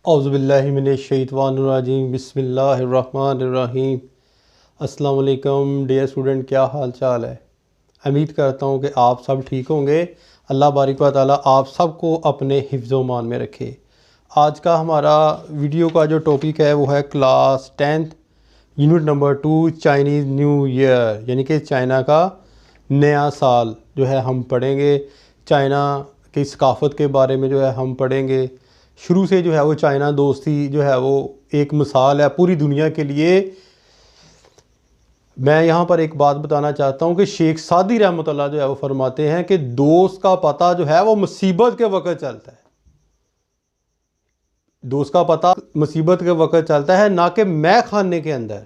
औज़ुबिल्लाहिमिनश्शैतानिर्रजीम बिस्मिल्लाहिर्रहमानिर्रहीम। अस्सलाम वालेकुम डियर स्टूडेंट, क्या हाल चाल है। उम्मीद करता हूँ कि आप सब ठीक होंगे। अल्लाह बारिक व तआला आप सबको अपने हिफ्ज़ मान में रखे। आज का हमारा वीडियो का जो टॉपिक है वो है class 10th unit number 2 Chinese new year, यानी कि चाइना का नया साल जो है हम पढ़ेंगे। चाइना की सकाफ़त के बारे में जो है हम पढ़ेंगे। शुरू से जो है वो चाइना दोस्ती जो है वो एक मिसाल है पूरी दुनिया के लिए। मैं यहाँ पर एक बात बताना चाहता हूँ कि शेख सादी रहमतुल्लाह जो है वो फरमाते हैं कि दोस्त का पता जो है वो मुसीबत के वक्त चलता है। दोस्त का पता मुसीबत के वक्त चलता है, ना कि मैं खाने के अंदर।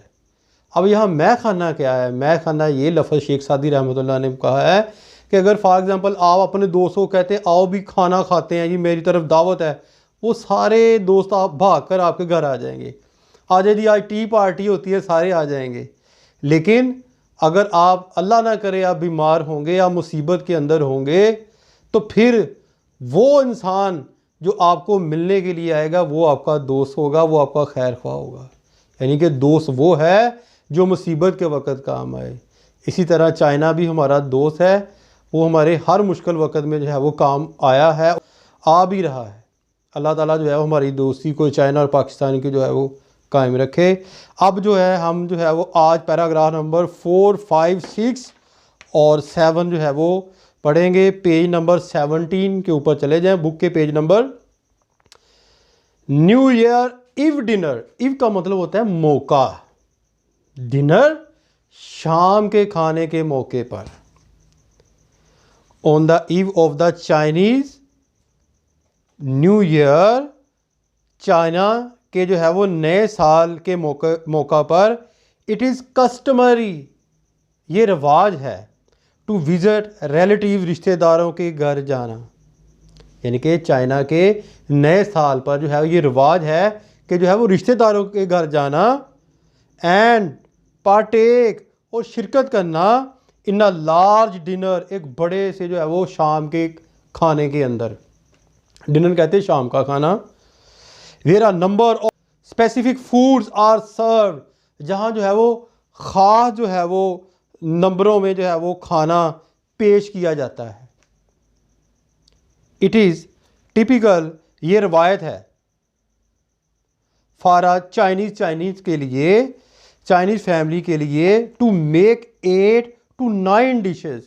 अब यहाँ मैं खाना क्या है? मैं खाना ये लफ्ज़ शेख सादी रहमतुल्लाह ने कहा है कि अगर फॉर एग्ज़ाम्पल आप अपने दोस्तों को कहते हैं आओ भी खाना खाते हैं जी, मेरी तरफ दावत है, वो सारे दोस्त आप भाग कर आपके घर आ जाएंगे। आज यदि आज टी पार्टी होती है सारे आ जाएंगे। लेकिन अगर आप अल्लाह ना करे आप बीमार होंगे या मुसीबत के अंदर होंगे तो फिर वो इंसान जो आपको मिलने के लिए आएगा वो आपका दोस्त होगा, वो आपका खैर ख्वाह होगा। यानी कि दोस्त वो है जो मुसीबत के वक़्त काम आए। इसी तरह चाइना भी हमारा दोस्त है, वो हमारे हर मुश्किल वक़्त में जो है वो काम आया है, आ भी रहा है। अल्लाह ताला जो है वो हमारी दोस्ती को चाइना और पाकिस्तान की जो है वो कायम रखे। अब जो है हम जो है वो आज पैराग्राफ नंबर 4, 5, 6 और 7 जो है वो पढ़ेंगे। पेज नंबर 17 के ऊपर चले जाएं, बुक के पेज नंबर। न्यू ईयर इव डिनर, इव का मतलब होता है मौका, डिनर शाम के खाने के मौके पर। On the eve of the Chinese new year, China के जो है वो नए साल के मौका पर, इट इज़ कस्टमरी, ये रिवाज है, टू विज़िट रिलेटिव, रिश्तेदारों के घर जाना। यानी कि चाइना के नए साल पर जो है ये रिवाज है कि जो है वो रिश्तेदारों के घर जाना, एंड पार्टेक, और शिरकत करना, इन अ लार्ज डिनर, एक बड़े से जो है वो शाम के खाने के अंदर। डिनर कहते हैं शाम का खाना। Where are number of specific foods are serve, जहाँ जो है वो ख़ास जो है वो नंबरों में जो है वो खाना पेश किया जाता है। इट इज़ टिपिकल, ये रवायत है, फॉर अ चाइनीज़ के लिए, चाइनीज़ फैमिली के लिए, टू मेक 8 to 9 डिशेस,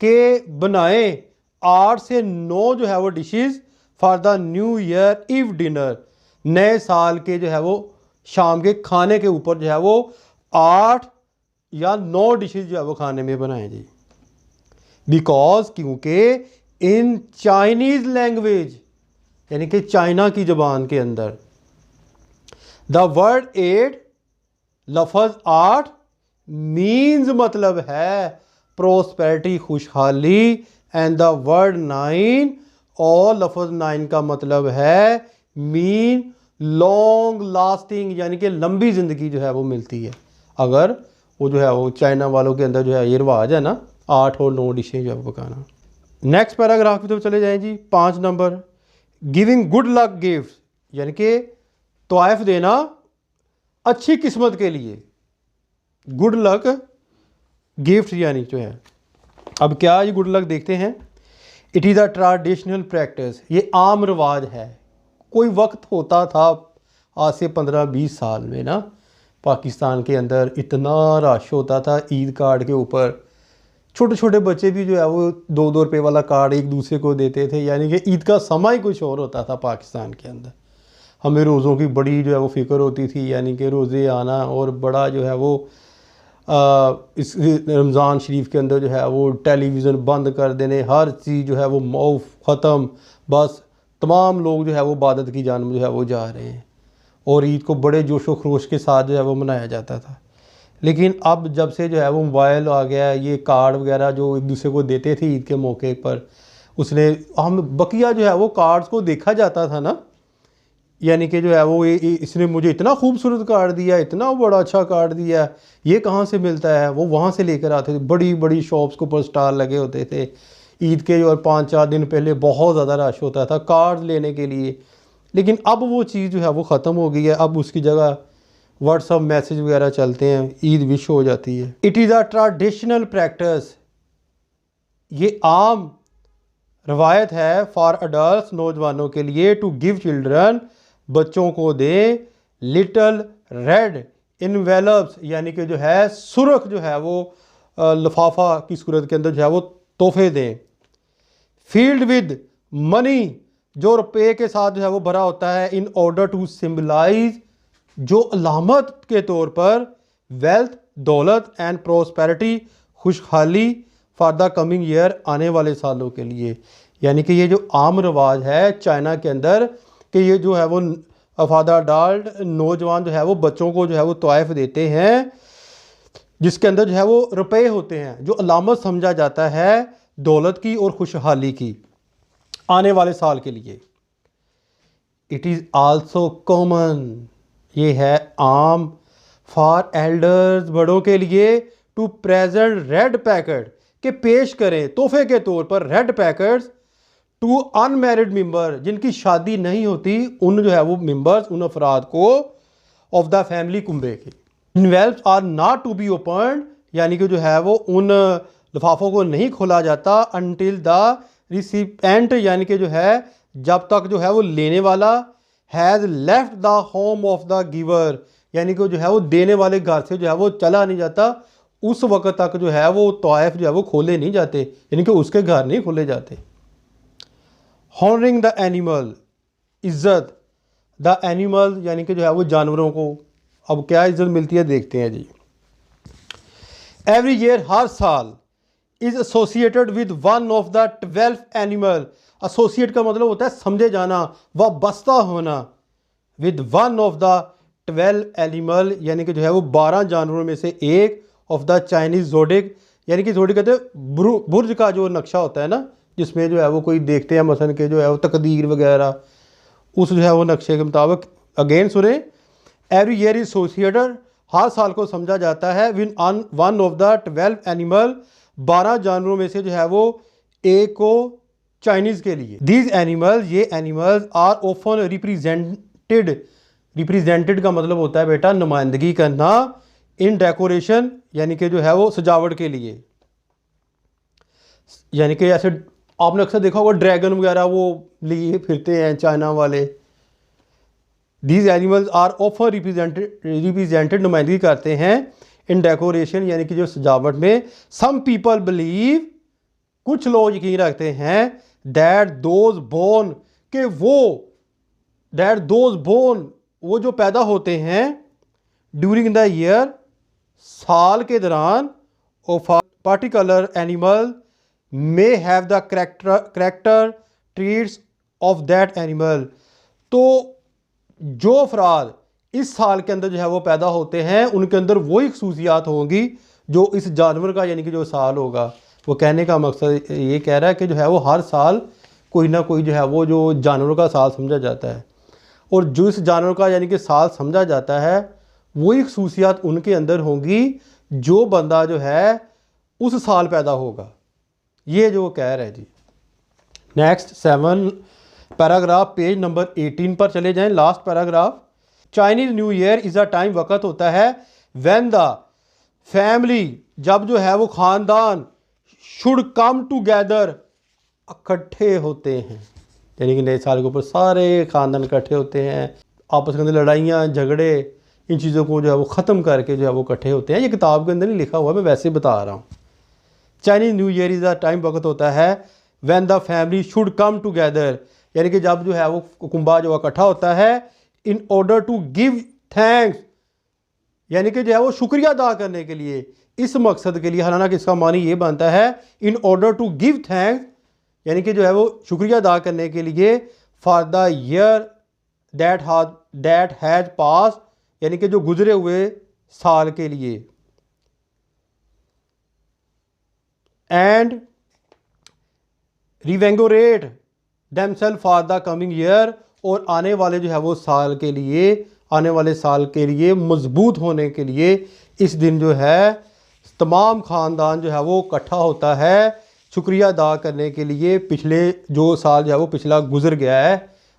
के बनाए 8 से 9 जो है वो dishes for the new year इव डिनर, नए साल के जो है वो शाम के खाने के ऊपर जो है वो 8 या 9 डिशेस जो है वो खाने में बनाए जी। बिकॉज, क्योंकि इन चाइनीज़ लैंग्वेज, यानी कि चाइना की ज़बान के अंदर, द वर्ड 8, लफ्ज़ 8 मीन्स मतलब है प्रोस्पेरिटी, खुशहाली, एंड द वर्ड 9, और लफ्ज़ 9 का मतलब है मीन लॉन्ग लास्टिंग, यानी कि लंबी ज़िंदगी जो है वो मिलती है। अगर वो जो है वो चाइना वालों के अंदर जो है ये रिवाज है ना 8 और 9 डिशें जो है वो पकाना। नेक्स्ट पैराग्राफ की तरफ चले जाएं जी, 5 number. Giving good luck gift, यानी कि तोहफ़ देना अच्छी किस्मत के लिए। गुड लक गिफ्ट यानी जो है, अब क्या ये गुड लक देखते हैं। It is a traditional practice, ये आम रिवाज है। कोई वक्त होता था आज से 15-20 साल में ना, पाकिस्तान के अंदर इतना रश होता था ईद कार्ड के ऊपर। छोटे छोटे बच्चे भी जो है वो 2-2 रुपये वाला कार्ड एक दूसरे को देते थे। यानी कि ईद का समय कुछ और होता था पाकिस्तान के अंदर। हमें रोज़ों की बड़ी जो है वो फ़िक्र होती थी, यानी कि रोज़े आना, और बड़ा जो है वो इस रमज़ान शरीफ के अंदर जो है वो टेलीविज़न बंद कर देने, हर चीज़ जो है वो मौफ ख़त्म, बस तमाम लोग जो है वो इबादत की जानिब जो है वो जा रहे हैं, और ईद को बड़े जोश व खरोश के साथ जो है वो मनाया जाता था। लेकिन अब जब से जो है वो मोबाइल आ गया, ये कार्ड वगैरह जो एक दूसरे को देते थे ईद के मौके पर, उसने हम बकिया जो है वो कार्ड्स को देखा जाता था ना, यानी कि जो है वो इसने मुझे इतना खूबसूरत कार्ड दिया, इतना बड़ा अच्छा कार्ड दिया, ये कहाँ से मिलता है। वो वहाँ से लेकर आते थे, बड़ी बड़ी शॉप्स के ऊपर स्टाल लगे होते थे। ईद के और 5-4 दिन पहले बहुत ज़्यादा रश होता था कार्ड लेने के लिए। लेकिन अब वो चीज़ जो है वो ख़त्म हो गई है। अब उसकी जगह व्हाट्सअप मैसेज वगैरह चलते हैं, ईद विश हो जाती है। It is a traditional practice, ये आम रवायत है फॉर अडल्ट, नौजवानों के लिए, टू गिव चिल्ड्रन, बच्चों को दे, लिटल रेड इनवेलप्स, यानी कि जो है सुर्ख जो है वो लिफाफा की सूरत के अंदर जो है वो तोहफे दें। फील्ड विद मनी, जो रुपये के साथ जो है वो भरा होता है, इन ऑर्डर टू सिम्बलाइज, जो अलामत के तौर पर, वेल्थ, दौलत, एंड प्रोस्पेरिटी, खुशहाली, फॉर द कमिंग ईयर, आने वाले सालों के लिए। यानी कि ये जो आम रवाज है चाइना के अंदर कि ये जो है वो फादर अडल्ट, नौजवान जो है वो बच्चों को जो है वो तोहफे देते हैं, जिसके अंदर जो है वो रुपए होते हैं, जो अलामत समझा जाता है दौलत की और खुशहाली की आने वाले साल के लिए। इट इज़ आल्सो कॉमन, ये है आम, फॉर एल्डर्स, बड़ों के लिए, टू प्रेजेंट रेड पैकेट, के पेश करें तोहफे के तौर पर red packets, to unmarried member, जिनकी शादी नहीं होती, उन जो है वो मेंबर्स, उन अफराद को, ऑफ द फैमिली कुंबे के। Involves are not to be open, यानी कि जो है वो उन लिफाफों को नहीं खोला जाता, अनटिल द रिसिपेंट, यानी कि जो है जब तक जो है वो लेने वाला, has left the home of the giver, यानी कि जो है वो देने वाले घर से जो है वो चला नहीं जाता, उस वक्त तक जो है वो तोहफ़े जो है वो खोले नहीं जाते, यानी कि उसके घर नहीं खोले जाते। हॉनरिंग द एनिमल, इज़्ज़त, द एनिमल, यानी कि जो है वो जानवरों को। अब क्या इज़्ज़त मिलती है देखते हैं जी। एवरी ईयर, हर साल, is associated with one of the 12 animal, associate का मतलब होता है समझे जाना, वाबस्ता होना, with one of the 12 animal, यानी कि जो है वो 12 जानवरों में से एक, ऑफ द चाइनीज़ जोडिक, यानी कि जोडिक कहते हैं बुर्ज का जो नक्शा होता है ना, जिसमें जो है वो कोई देखते हैं मसलन के जो है वो तकदीर वगैरह, उस जो है वो नक्शे के मुताबिक। अगेन सुने, एवरी ईयर इज एसोसिएटेड, हर साल को समझा जाता है, win one of the 12 animal, 12 जानवरों में से जो है वो एक को चाइनीज़ के लिए। दीज एनिमल, ये animals are often represented, represented का मतलब होता है बेटा नुमाइंदगी करना, इन डेकोरेशन, यानी कि जो है वो सजावट के लिए। यानी कि ऐसे आपने अक्सर देखा होगा ड्रैगन वगैरह वो लिए फिरते हैं चाइना वाले। These animals are often represented, नुमाइंदगी करते हैं, इन डेकोरेशन, यानी कि जो सजावट में। सम पीपल बिलीव, कुछ लोग यकीन रखते हैं, दैट दोज बोर्न, के वो, दैट दोज बोर्न, वो जो पैदा होते हैं, ड्यूरिंग द ईयर, साल के दौरान, of a particular animal, may have the character treats of that animal, तो जो अफराद इस साल के अंदर जो है वो पैदा होते हैं, उनके अंदर वही खसूसियात होंगी जो इस जानवर का यानी कि जो साल होगा। वो कहने का मकसद ये कह रहा है कि जो है वो हर साल कोई ना कोई जो है वो जो जानवरों का साल समझा जाता है, और जो इस जानवर का यानी कि साल समझा जाता है, वही खसूसियात उनके अंदर होंगी जो बंदा जो है उस साल पैदा होगा। ये जो कह रहा है जी। नेक्स्ट 7 पैराग्राफ, पेज नंबर 18 पर चले जाएं, last paragraph. Chinese new year is a time, वक़्त होता है, व्हेन द फैमिली, जब जो है वो ख़ानदान, शुड कम टुगेदर, इकट्ठे होते हैं, यानी कि नए साल के ऊपर सारे ख़ानदान इकट्ठे होते हैं, आपस के अंदर लड़ाइयाँ झगड़े इन चीज़ों को जो है वो ख़त्म करके जो है वो इकट्ठे होते हैं। ये किताब के अंदर नहीं लिखा हुआ, मैं वैसे बता रहा हूँ। Chinese new year is a time, वक़्त होता है, when the family should come together, यानी कि जब जो है वो कुंबा जो इकट्ठा होता है, in order to give thanks, यानी कि जो है वो शुक्रिया अदा करने के लिए, इस मकसद के लिए। हालांकि इसका मानी ये बनता है in order to give thanks, यानी कि जो है वो शुक्रिया अदा करने के लिए, for the year that has pass, यानी कि जो गुजरे हुए साल के लिए, and reinvigorate themselves for the coming year, और आने वाले जो है वो साल के लिए, आने वाले साल के लिए मजबूत होने के लिए इस दिन जो है तमाम ख़ानदान जो है वो इकट्ठा होता है शुक्रिया अदा करने के लिए, पिछले जो साल जो है वो पिछला गुजर गया है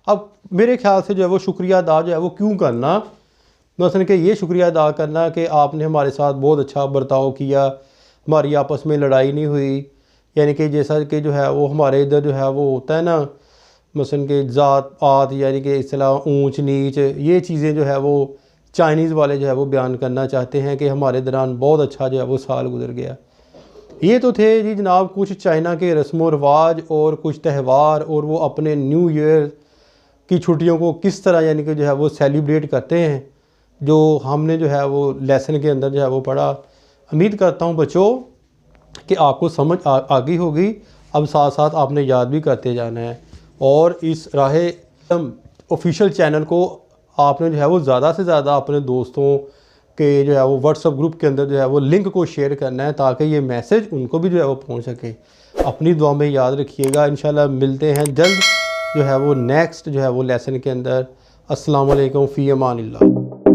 अब मेरे ख्याल से जो है वो शुक्रिया अदा जो है वो क्यों करना, मसलन कि ये शुक्रिया अदा करना कि आपने हमारे साथ बहुत अच्छा बर्ताव किया, हमारी आपस में लड़ाई नहीं हुई, यानी कि जैसा कि जो है वो हमारे इधर जो है वो होता है ना, मसलन कि ज़ात पात यानी कि इस्लाम ऊंच नीच, ये चीज़ें जो है वो चाइनीज़ वाले जो है वो बयान करना चाहते हैं कि हमारे दौरान बहुत अच्छा जो है वो साल गुजर गया। ये तो थे जी जनाब कुछ चाइना के रस्म व रवाज और कुछ त्यौहार, और वो अपने न्यू ईयर की छुट्टियों को किस तरह यानी कि जो है वो सेलिब्रेट करते हैं, जो हमने जो है वो लेसन के अंदर जो है वो पढ़ा। उम्मीद करता हूँ बच्चों कि आपको समझ आ गई होगी। अब साथ साथ आपने याद भी करते जाना है, और इस राहे ऑफिशियल चैनल को आपने जो है वो ज़्यादा से ज़्यादा अपने दोस्तों के जो है वो व्हाट्सएप ग्रुप के अंदर जो है वो लिंक को शेयर करना है, ताकि ये मैसेज उनको भी जो है वो पहुंच सके। अपनी दुआ में याद रखिएगा। इंशाल्लाह मिलते हैं जल्द जो है वो नेक्स्ट जो है वो लेसन के अंदर। अस्सलाम वालेकुम फ़ी अमानिल्लाह।